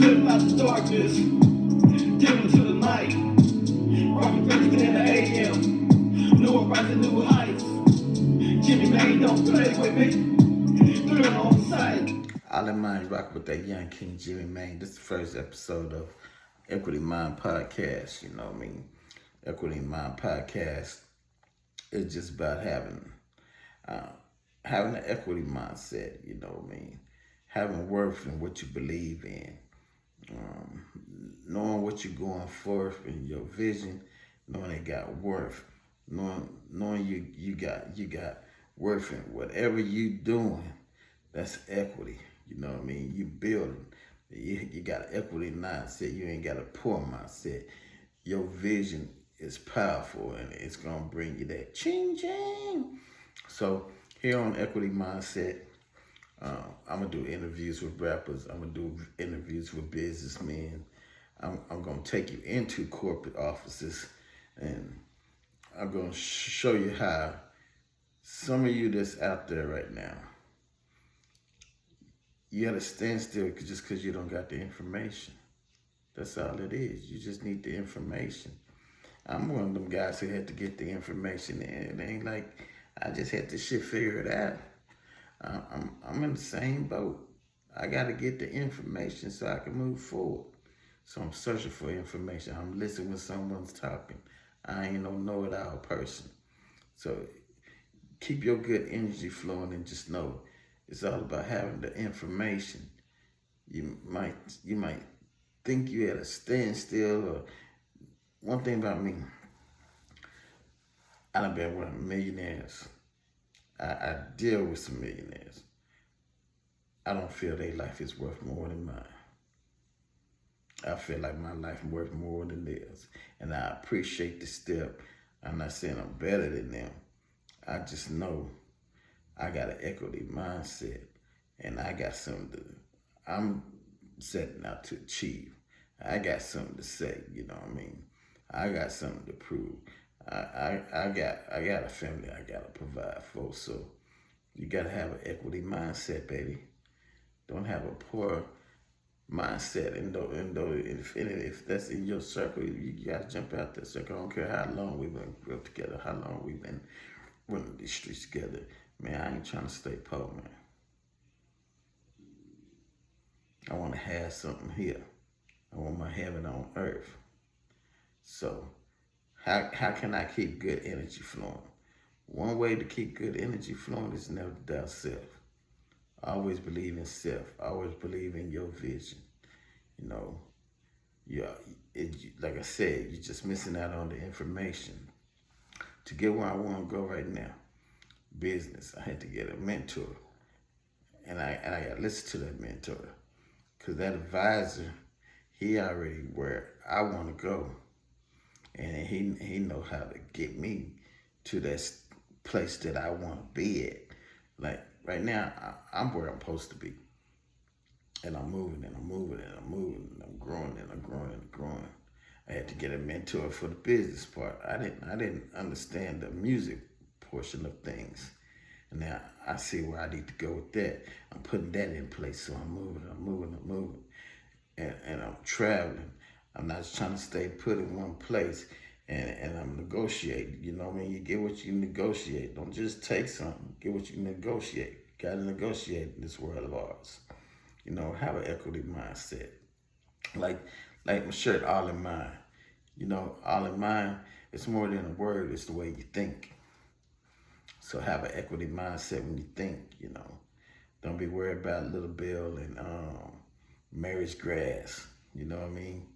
Living out the darkness, dipping into the night, rocking breakfast in the AM. New horizon, new heights. Jimmy Main don't play with me. Thrill on sight. All in mind, rock with that young King Jimmy Main. This is the first episode of Equity Mind Podcast. You know what I mean? Equity Mind Podcast is just about having an equity mindset. You know what I mean? Having worth in what you believe in. Knowing what you're going for in your vision, knowing it got worth, knowing you got worth in whatever you doing. That's equity. You know what I mean? You building. You got an equity mindset. You ain't got a poor mindset. Your vision is powerful and it's gonna bring you that ching ching. So here on Equity Mindset, I'm gonna do interviews with rappers. I'm gonna do interviews with businessmen. I'm gonna take you into corporate offices, and I'm gonna show you how some of you that's out there right now, you gotta stand still just because you don't got the information. That's all it is. You just need the information. I'm one of them guys who had to get the information, and it ain't like I just had this shit figured out. I'm in the same boat. I got to get the information so I can move forward. So I'm searching for information. I'm listening when someone's talking. I ain't no know-it-all person. So keep your good energy flowing and just know it's all about having the information. You might think you at a standstill. Or one thing about me, I done been with millionaires. I deal with some millionaires. I don't feel their life is worth more than mine. I feel like my life is worth more than theirs. And I appreciate the step. I'm not saying I'm better than them. I just know I got an equity mindset and I got something I'm setting out to achieve. I got something to say, you know what I mean? I got something to prove. I got a family I gotta provide for, so you gotta have an equity mindset, baby. Don't have a poor mindset, and if that's in your circle, you gotta jump out that circle. I don't care how long we've been up together, how long we've been running these streets together. Man, I ain't trying to stay poor, man. I wanna have something here. I want my heaven on earth. So how can I keep good energy flowing? One way to keep good energy flowing is never doubt self. Always believe in self. Always believe in your vision. You know, like I said, you're just missing out on the information. To get where I want to go right now, business, I had to get a mentor. And I got to listen to that mentor. Because that advisor, he already where I want to go. And he know how to get me to that place that I want to be at. Like right now, I'm where I'm supposed to be. And I'm moving and I'm moving and I'm moving and I'm growing and I'm growing and I'm growing. I had to get a mentor for the business part. I didn't understand the music portion of things. And now I see where I need to go with that. I'm putting that in place. So I'm moving. And I'm traveling. I'm not just trying to stay put in one place and I'm negotiating. You know what I mean? You get what you negotiate. Don't just take something. Get what you negotiate. You gotta negotiate in this world of ours. You know, have an equity mindset. Like my shirt, all in mind. You know, all in mind, it's more than a word, it's the way you think. So have an equity mindset when you think, you know. Don't be worried about little bill and marriage grass. You know what I mean?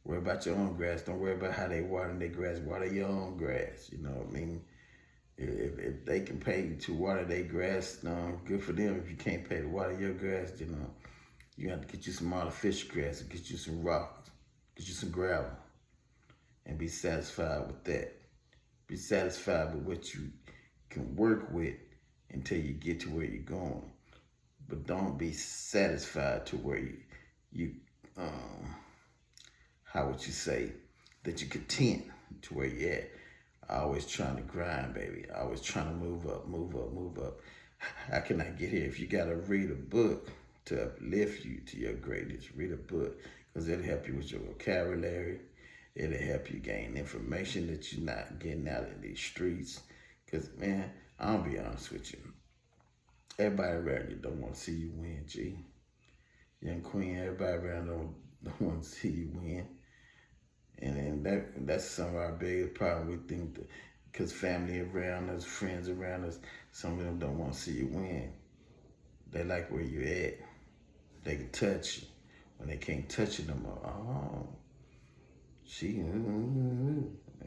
Worry about your own grass. Don't worry about how they water their grass. Water your own grass. You know what I mean? If they can pay you to water their grass, good for them. If you can't pay to water your grass, you know, you have to get you some artificial grass and get you some rocks, get you some gravel, and be satisfied with that. Be satisfied with what you can work with until you get to where you're going. But don't be satisfied to where you how would you say, that you're content to where you're at. Always trying to grind, baby. Always trying to move up. How can I get here? If you got to read a book to uplift you to your greatness, read a book. because it'll help you with your vocabulary. It'll help you gain information that you're not getting out in these streets. Because, man, I'll be honest with you. Everybody around you don't want to see you win, G. Young Queen, everybody around don't want to see you win. And then that's some of our biggest problem. We think that because family around us, friends around us, some of them don't want to see you win. They like where you at. They can touch you. When they can't touch you no more, oh, she,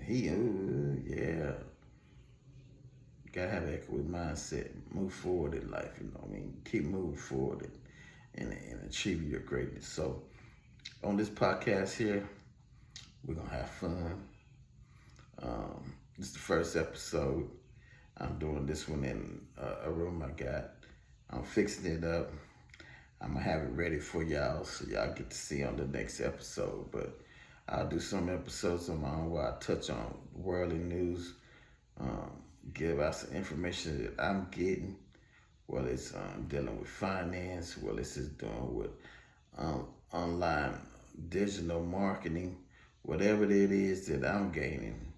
he, yeah. You gotta have that with mindset. Move forward in life, you know what I mean? Keep moving forward and achieving your greatness. So on this podcast here, we're gonna have fun. This is the first episode. I'm doing this one in a room I got. I'm fixing it up. I'm gonna have it ready for y'all so y'all get to see on the next episode. But I'll do some episodes on my own where I touch on worldly news, give out some information that I'm getting, whether it's dealing with finance, whether it's just doing with online digital marketing, whatever it is that I'm gaining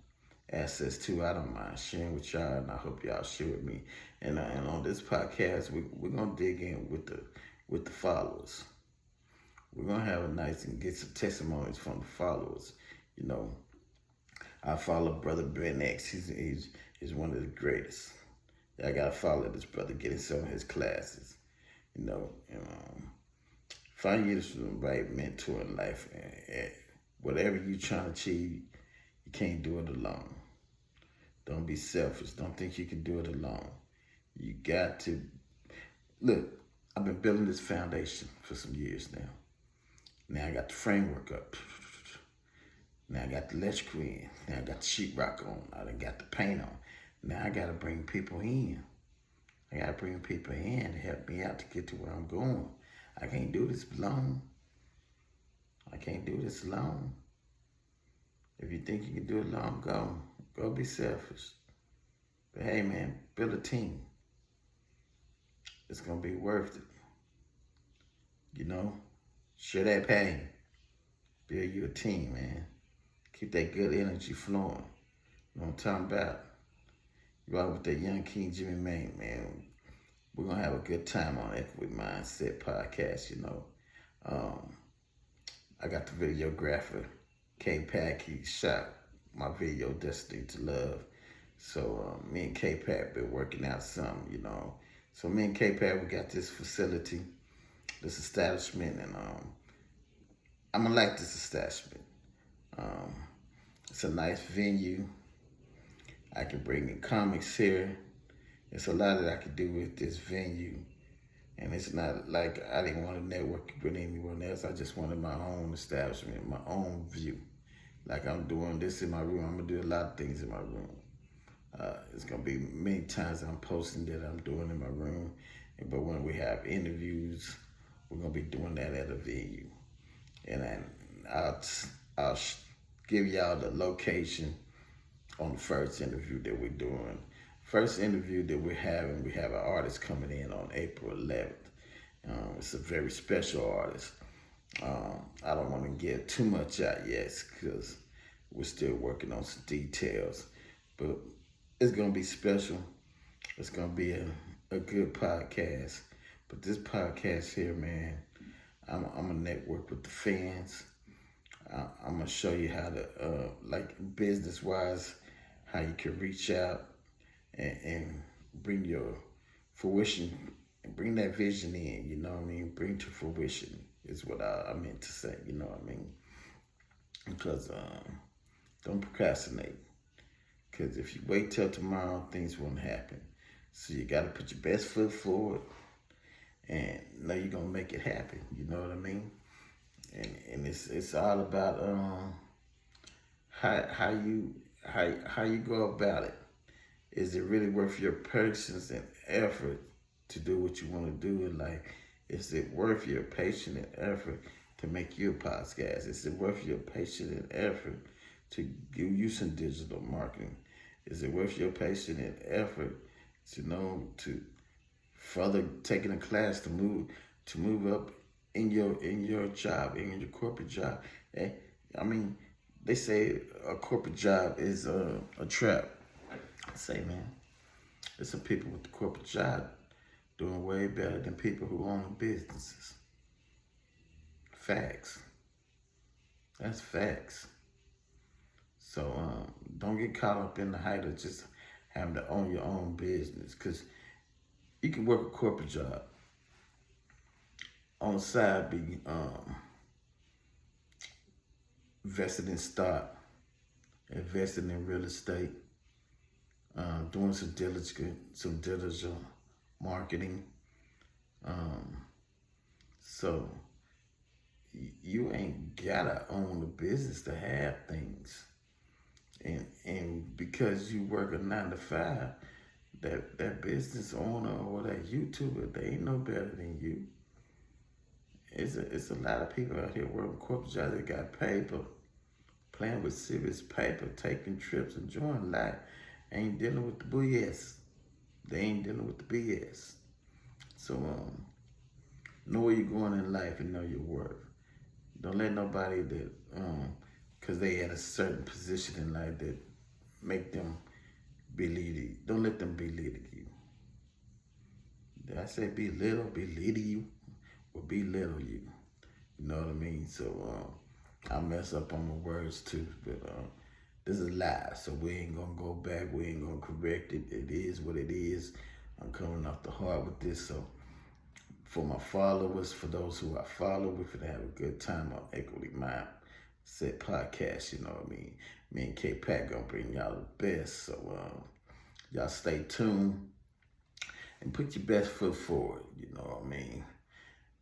access to, I don't mind sharing with y'all, and I hope y'all share with me. And on this podcast, we're gonna dig in with the followers. We're gonna have a nice and get some testimonies from the followers. You know, I follow Brother Ben X. He's one of the greatest. I gotta follow this brother, get in some of his classes. You know, and find you the right mentor in life. And whatever you're trying to achieve, you can't do it alone. Don't be selfish. Don't think you can do it alone. You got to look. I've been building this foundation for some years now. Now I got the framework up. Now I got the electrical in. Now I got the sheetrock on. I done got the paint on. Now I gotta bring people in. I gotta bring people in to help me out to get to where I'm going. I can't do this alone. I can't do this alone. If you think you can do it alone, go be selfish. But hey man, build a team. It's gonna be worth it. You know, share that pain. Build you a team, man. Keep that good energy flowing. You know what I'm talking about? You out with that young King Jimmy Main, man. We're gonna have a good time on Equity MindSet podcast, you know. I got the videographer, K-Pack. He shot my video, Destiny to Love. So me and K-Pack been working out some, you know. So me and K-Pack, we got this facility, this establishment, and I'm gonna like this establishment. It's a nice venue. I can bring in comics here. It's a lot that I could do with this venue. And it's not like I didn't want to network with anyone else. I just wanted my own establishment, my own view. Like I'm doing this in my room. I'm gonna do a lot of things in my room. It's gonna be many times I'm posting that I'm doing in my room. But when we have interviews, we're gonna be doing that at a venue. And then I'll give y'all the location on the first interview that we're doing. First interview that we have an artist coming in on April 11th. It's a very special artist. I don't want to give too much out yet because we're still working on some details, but it's going to be special. It's going to be a good podcast. But this podcast here, man, I'm going to network with the fans. I'm going to show you how to, like business-wise, how you can reach out and bring your fruition, and bring that vision in, you know what I mean? Bring to fruition is what I meant to say, you know what I mean? Because don't procrastinate. Because if you wait till tomorrow, things won't happen. So you got to put your best foot forward and know you're going to make it happen, you know what I mean? And it's all about how you go about it. Is it really worth your patience and effort to do what you want to do in life? Is it worth your patience and effort to make you a podcast? Is it worth your patience and effort to give you some digital marketing? Is it worth your patience and effort to know to further taking a class to move up in your job, in your corporate job. Eh, I mean, they say a corporate job is a trap. I say, man, there's some people with the corporate job doing way better than people who own businesses. Facts. That's facts. So don't get caught up in the height of just having to own your own business, because you can work a corporate job on the side, be invested in stock, investing in real estate, doing some diligent marketing. So you ain't gotta own the business to have things. And because you work a 9 to 5, that business owner or that YouTuber, they ain't no better than you. It's a lot of people out here working corporate jobs that got paper, playing with serious paper, taking trips, enjoying life, ain't dealing with the BS. They ain't dealing with the BS. So know where you're going in life and know your worth. Don't let nobody that because they at a certain position in life that make them belittle you. Don't let them belittle you. Did I say belittle you? Or belittle you? You know what I mean? So I mess up on my words too, but this is live, so we ain't gonna go back. We ain't gonna correct it. It is what it is. I'm coming off the heart with this. So for my followers, for those who I follow, we're gonna have a good time on Equity MindSet podcast. You know what I mean? Me and K-Pat gonna bring y'all the best. So y'all stay tuned and put your best foot forward. You know what I mean?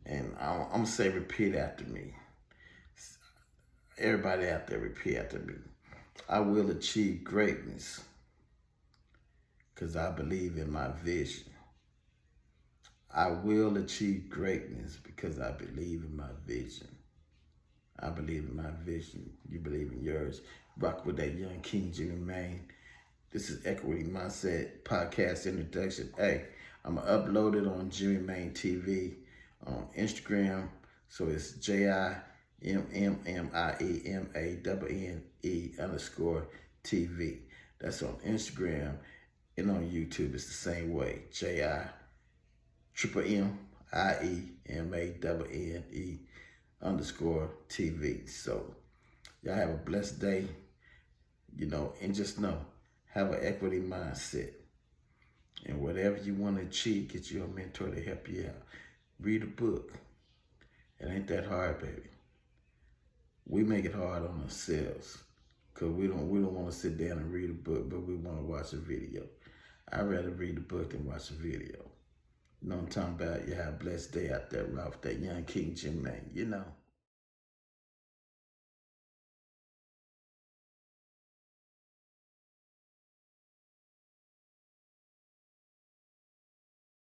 And I'm gonna say, repeat after me. Everybody out there, repeat after me. I will achieve greatness because I believe in my vision. I will achieve greatness because I believe in my vision. I believe in my vision. You believe in yours. Rock with that young King Jimmy Main. This is Equity Mindset Podcast Introduction. Hey, I'm going to upload it on Jimmy Main TV on Instagram. So it's JIMMIEMANNE_TV. That's on Instagram, and on YouTube it's the same way. JIMMIEMANNE_TV. So y'all have a blessed day, and just know, have an equity mindset. And whatever you want to achieve, get you a mentor to help you out. Read a book. It ain't that hard, baby. We make it hard on ourselves because we don't want to sit down and read a book, but we want to watch a video. I'd rather read a book than watch a video. You know what I'm talking about? You have a blessed day out there, Ralph, that young King Jim, man,